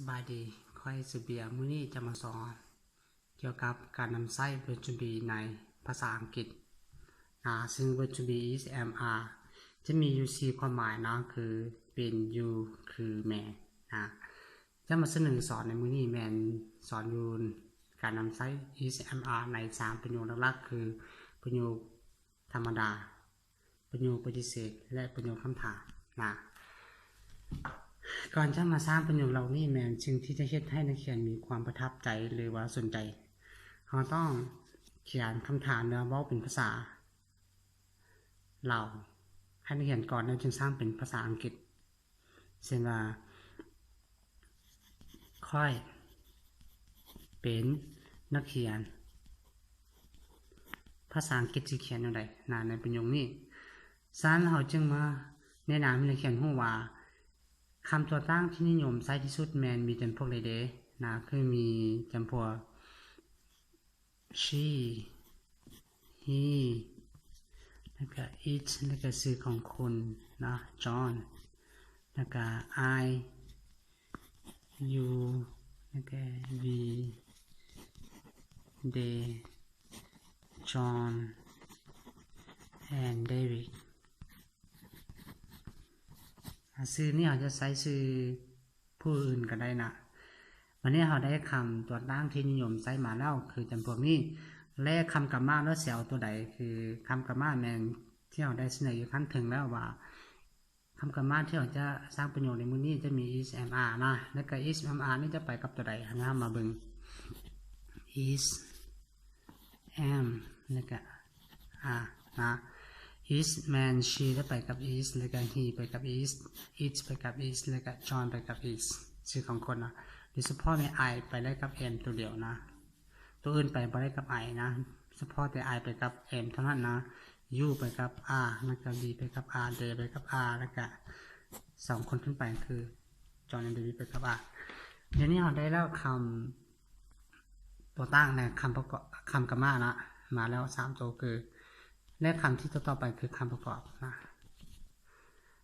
สบายดีค่อยสืบเบียมื้อนี้จะมาสอนเกี่ยวกับการนำใช้ verb to be ในภาษาอังกฤษซึ่ง verb to be is am are จะมีอยู่4ความหมายคือเป็น you คือแม่จะมาเสนอสอนในมื้อนี้แม่นสอนอยู่การนำใช้ is am are ใน3ประโยคหลักๆคือประโยคธรรมดาประโยคปฏิเสธและประโยคคำถามก่อนจะมาสร้างประโยคเหล่านี้แม่นสิ่งที่จะเฮ็ดให้นักเขียนมีความประทับใจหรือว่าสนใจเราต้องเขียนคำถามเนื้อเว้าเป็นภาษาเราให้นักเขียนก่อนแล้วจึงสร้างเป็นภาษาอังกฤษเช่นว่าค่อยเป็นนักเขียนภาษาอังกฤษสิเขียนจังได๋ในประโยคนี้ฉะนั้นเราจึงมาแนะนำให้นักเขียนรู้ว่าคำตัวตั้งที่นิยมใช้ที่สุดแมนมีจำพวกใดเด้คือมีจำพวก she he แล้วก็ it แล้วก็ชื่อของคุณJohn แล้วก็ I you แล้วก็ we they John and Davidชื่อนี้เราจะใช้ชื่อผู้อื่นก็ได้วันนี้เราได้คำตัวตั้งที่นิยมใช้มาแล้วคือจำพวกนี้และคำกรรมะแล้วเสียวตัวใดคือคำกรรมะแมนที่เราได้เสนออยู่ขั้นถึงแล้วว่าคำกรรมะที่เราจะสร้างประโยชน์ในมื้อนี้จะมี is am are แล้วก็ is am are นี่จะไปกับตัวใดมาเบิ่ง is am แล้วก็are is man she แล้วไปกับ is แล้วก็ he ไปกับ is it ไปกับ is แล้วก็ John ไปกับ is ชื่อของคนโดยเฉพาะใน I ไปได้กับ am ตัวเดียวตัวอื่นไปบ่ได้กับ I เฉพาะแต่ I ไปกับ am เท่านั้นyou ไปกับ are แล้วก็ we ไปกับ are they ไปกับ are แล้วก็2คนขึ้นไปคือ John and David ไปกับ are เดี๋ยวนี้เราได้แล้วคำตัวตั้งในคำประกอบคำกรรมะมาแล้ว3ตัวคือและคำที่ต่อไปคือคำประกอบ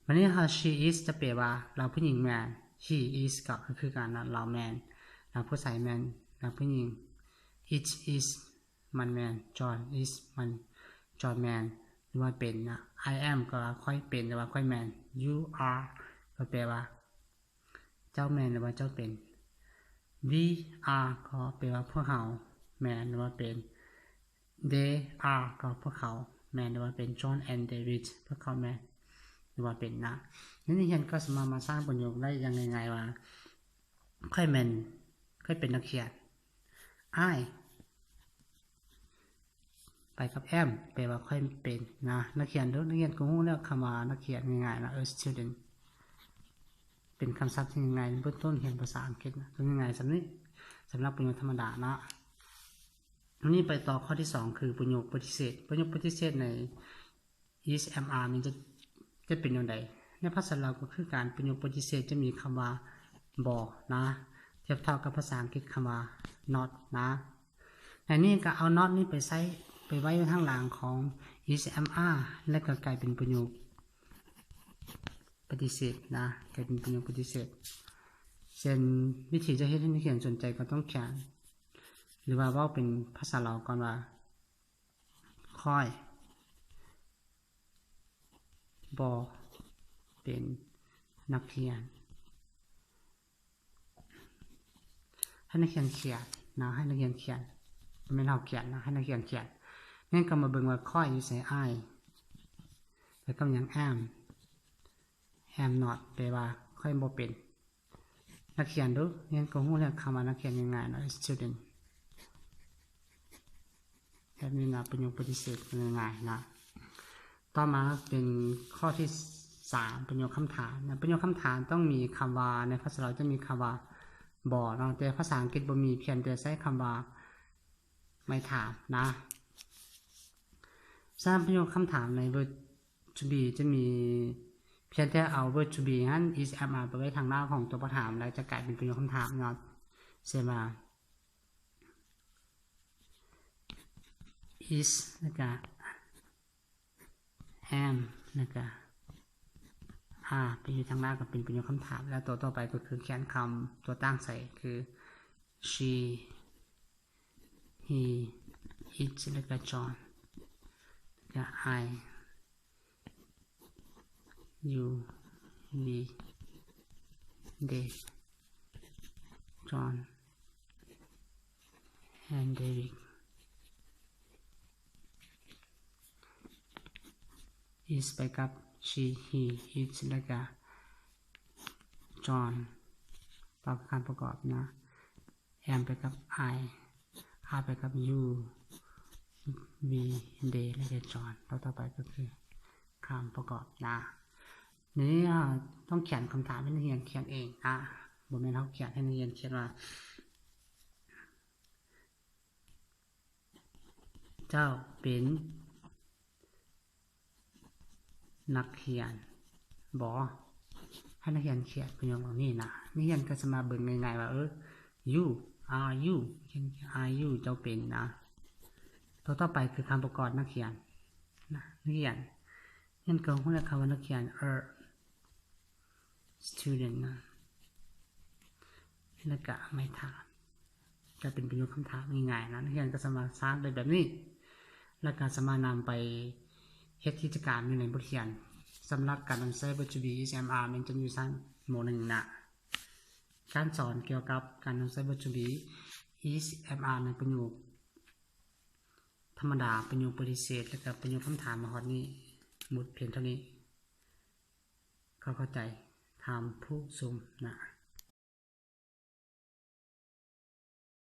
วันนี้she is จะแปลว่าเราผู้หญิงแมน he is ก็คือการเราแมนเราผู้ชายแมนเราผู้หญิง it is มันแมน John is มัน John แมนหรือว่าเป็น I am ก็ค่อยเป็นหรือว่าค่อยแมน you are ก็แปลว่าเจ้าแมนหรือว่าเจ้าเป็น we are ก็แปลว่าพวกเขาแมนหรือว่าเป็น they are ก็พวกเขาแมนหรือว่าเป็น John and David พวกเขาแมนหรือว่าเป็นนี่เรียนก็สามารถมาสร้างประโยคได้ยังไงว่าค่อยแมนค่อยเป็นนักเขียน I ไปกับ am แปลว่าค่อยเป็นนักเขียนนักเรียนก็รู้แล้วคำว่านักเขียนง่ายๆstudent เป็นคำศัพท์ที่ง่ายเบื้องต้นเรียนภาษาอังกฤษต้องง่ายสำหรับประโยคธรรมดาวันนี้ไปต่อข้อที่2คือประโยคปฏิเสธประโยคปฏิเสธใน is am are มันจะเป็นอย่างไรในภาษาลาวก็คือการประโยคปฏิเสธจะมีคำว่าบ่เทียบเท่ากับภาษาอังกฤษคำว่า not ในนี้ก็เอา not นี้ไปใส่ไปไว้ข้างหลังของ is am are และก็กลายเป็นประโยคปฏิเสธกลายเป็นประโยคปฏิเสธเช่นวิธีจะให้นักเขียนสนใจก็ต้องเขียนหรือว่าเว้าเป็นภาษาลาวก่อนว่าค่อยบ่เป็นนักเรียนให้นักเรียนเขียนให้นักเรียนเขียนไม่เฮาเขียนให้นักเรียนเขียนงั้นก็มาเบิ่งว่าค่อยอยู่ใส่ I แล้วก็ยัง am not แปลว่าค่อยบ่เป็นนักเขียนดูงั้นก็ฮู้แล้วคำว่านักเขียนง่ายๆstudentแบบนี้ประโยคปฏิเสธง่ายๆต่อมาเป็นข้อที่3ประโยคคำถามประโยคคำถามต้องมีคำว่าในภาษาเราจะมีคำว่าบ่แต่ภาษาอังกฤษบ่มีเพียงแต่ใช้คำว่าไม่ถามสร้างประโยคคำถามใน verb to be จะมีเพียงแต่เอา verb to be นั้น is am are ไปไว้ทางหน้าของตัวประถามแล้วจะกลายเป็นประโยคคำถามเช่นว่า is แล้วก็ am แล้วก็ ไปอยู่ทางหน้าก็เป็นประโยคคำถามแล้วตัวต่อไปก็คือเขียนคำตัวตั้งใส่คือ she he it แล้วก็ John แล้ว I you we they John and David is ไปกับ she he it แล้วก็ John ต่อการประกอบนะ am ไปกับ I are ไปกับ you we they และก็ John ต่อไปก็คือคำประกอบนะนี้ต้องเขียนคำถามให้นักเรียนเขียนเองบ่แม่นเฮาเขียนให้นักเรียนเขียนว่าเจ้าเป็นนักเขียนบ่ให้นักเรียนเขียนประโยคเหล่านี้นะนักเรียนก็จะมาเบิ่งง่ายๆว่าyou are you are you เจ้าเป็นนะตัวต่อไปคือคำประกอบนักเขียนนะนักเรียนก็ฮู้แล้วคำว่านักเขียนstudent นะแล้วก็ไม่ถามก็เป็นประโยคคำถามง่ายๆนะนักเรียนก็สามารถสร้างได้แบบนี้แล้วก็สามารถนำไปเฮ็ดกิจกรรมอยู่ในบทเรียนสำหรับการใช้ verb to be is am are มันจะอยู่ชั้นม.1 นะการสอนเกี่ยวกับการใช้ verb to be is am are ในประโยคธรรมดาประโยคปฏิเสธแล้วก็ประโยคคำถามมาฮอดนี้หมดเพียงเท่านี้เข้าใจทำผู้ชมนะ